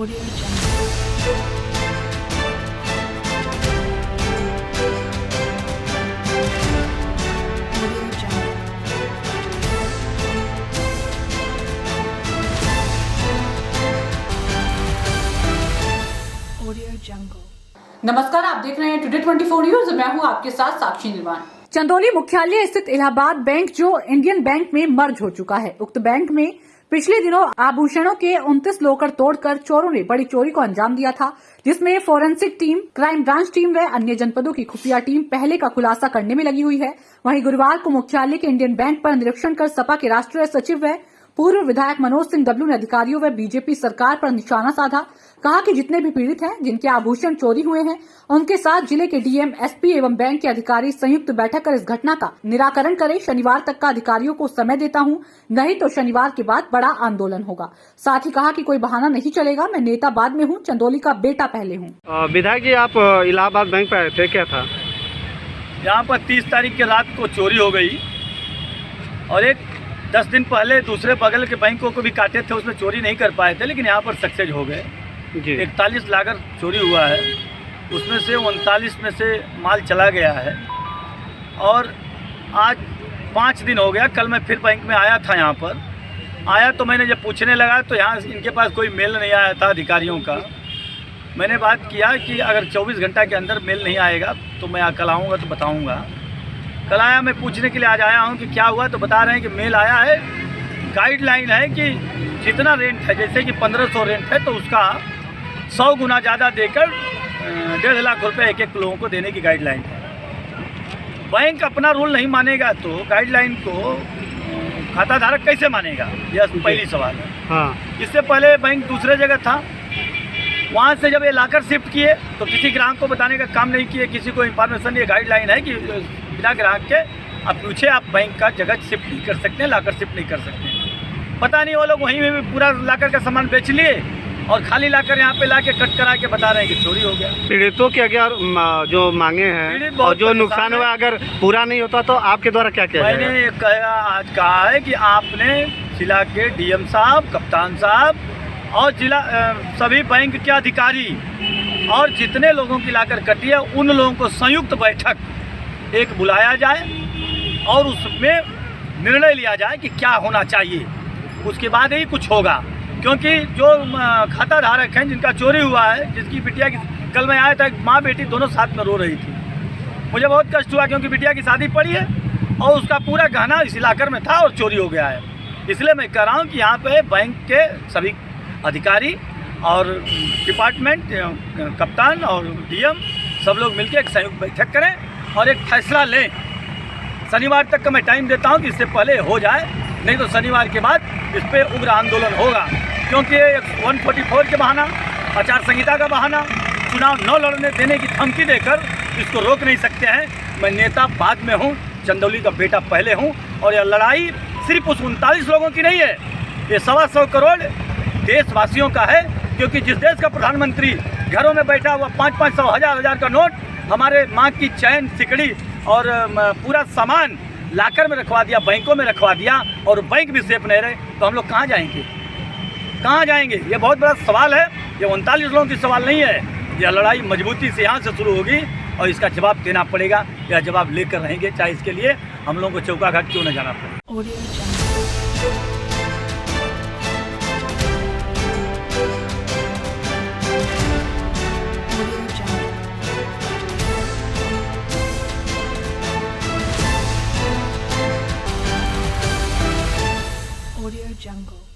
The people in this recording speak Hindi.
Audio Jungle. Audio Jungle. Audio Jungle. नमस्कार, आप देख रहे हैं टुडे 24 न्यूज। मैं हूं आपके साथ साक्षी निर्वाण। चंदौली मुख्यालय स्थित इलाहाबाद बैंक जो इंडियन बैंक में मर्ज हो चुका है, उक्त बैंक में पिछले दिनों आभूषणों के 29 लॉकर तोड़कर चोरों ने बड़ी चोरी को अंजाम दिया था, जिसमें forensic team, crime branch team व अन्य जनपदों की खुफिया टीम पहले का खुलासा करने में लगी हुई है। वहीं गुरुवार को मुख्यालय के इंडियन बैंक पर निरीक्षण कर सपा के राष्ट्रीय सचिव व पूर्व विधायक मनोज सिंह डब्लू ने अधिकारियों व बीजेपी सरकार पर निशाना साधा। कहा कि जितने भी पीड़ित हैं, जिनके आभूषण चोरी हुए हैं, उनके साथ जिले के डीएम, एसपी एवं बैंक के अधिकारी संयुक्त बैठक कर इस घटना का निराकरण करें। शनिवार तक का अधिकारियों को समय देता हूं, नहीं तो शनिवार के बाद बड़ा आंदोलन होगा। साथ ही कहा कि कोई बहाना नहीं चलेगा, मैं नेता बाद में हूं, चंदौली का बेटा पहले हूं। विधायक जी, आप इलाहाबाद बैंक पे आए थे, क्या था? यहाँ पर 30 तारीख की रात को चोरी हो गई और एक 10 दिन पहले दूसरे बगल के बैंकों को भी काटे थे, उसमें चोरी नहीं कर पाए थे, लेकिन यहाँ पर सक्सेस हो गए। 41 लाख चोरी हुआ है, उसमें से 39 में से माल चला गया है। और आज 5 दिन हो गया, कल मैं फिर बैंक में आया था। यहाँ पर आया तो मैंने जब पूछने लगा तो यहाँ इनके पास कोई मेल नहीं आया था अधिकारियों का। मैंने बात किया कि अगर 24 घंटा के अंदर मेल नहीं आएगा तो मैं कल आऊँगा तो बताऊँगा। कल आया, मैं पूछने के लिए आज आया हूँ कि क्या हुआ, तो बता रहे हैं कि मेल आया है, गाइडलाइन है कि जितना रेंट है, जैसे कि 1500 रेंट है तो उसका 100 गुना ज़्यादा देकर 1.5 लाख रुपए एक लोगों को देने की गाइडलाइन है। बैंक अपना रूल नहीं मानेगा तो गाइडलाइन को खाता धारक कैसे मानेगा, यह पहली सवाल है। हाँ। इससे पहले बैंक दूसरे जगह था, वहाँ से जब ये लाकर शिफ्ट किए तो किसी ग्राहक को बताने का काम नहीं किए, किसी को इन्फॉर्मेशन। ये गाइडलाइन है कि बिना ग्राहक के आप पूछे आप बैंक का जगह शिफ्ट नहीं कर सकते, लाकर शिफ्ट नहीं कर सकते। पता नहीं वो लोग वहीं में भी पूरा लाकर का सामान बेच लिए और खाली लाकर यहाँ पे लाके कट करा के बता रहे हैं कि चोरी हो गया। पीड़ितों के अगर जो मांगे हैं और जो नुकसान हुआ अगर पूरा नहीं होता तो आपके द्वारा क्या किया जाएगा? मैंने आज कहा है कि आपने जिला के डीएम साहब, कप्तान साहब और जिला सभी बैंक के अधिकारी और जितने लोगों की लाकर कटी है, उन लोगों को संयुक्त बैठक एक बुलाया जाए और उसमें निर्णय लिया जाए कि क्या होना चाहिए। उसके बाद ही कुछ होगा, क्योंकि जो खाता धारक हैं जिनका चोरी हुआ है, जिसकी बिटिया की, कल मैं आया था, माँ बेटी दोनों साथ में रो रही थी। मुझे बहुत कष्ट हुआ क्योंकि बिटिया की शादी पड़ी है और उसका पूरा गहना इस इलाके में था और चोरी हो गया है। इसलिए मैं कह रहा हूँ कि यहाँ पे बैंक के सभी अधिकारी और डिपार्टमेंट, कप्तान और डीएम सब लोग मिलकर एक संयुक्त बैठक करें और एक फैसला लें। शनिवार तक का मैं टाइम देता हूं कि इससे पहले हो जाए, नहीं तो शनिवार के बाद इस पर उग्र आंदोलन होगा। क्योंकि 144 के बहाना, आचार संहिता का बहाना, चुनाव न लड़ने देने की धमकी देकर इसको रोक नहीं सकते हैं। मैं नेता बाद में हूँ, चंदौली का बेटा पहले हूँ। और यह लड़ाई सिर्फ उस 39 लोगों की नहीं है, ये 125 करोड़ देशवासियों का है। क्योंकि जिस देश का प्रधानमंत्री घरों में बैठा हुआ 500, 1000 का नोट, हमारे माँ की चैन, सिकड़ी और पूरा सामान लाकर में रखवा दिया, बैंकों में रखवा दिया और बैंक भी सेफ नहीं रहे, तो हम लोग कहाँ जाएंगे? कहाँ जाएंगे? ये बहुत बड़ा सवाल है। ये 39 लोगों की सवाल नहीं है। यह लड़ाई मजबूती से यहाँ से शुरू होगी और इसका जवाब देना पड़ेगा। यह जवाब लेकर रहेंगे, चाहे इसके लिए हम लोगों को चौका घाट क्यों न जाना पड़े। Audio Jungle. Audio Jungle.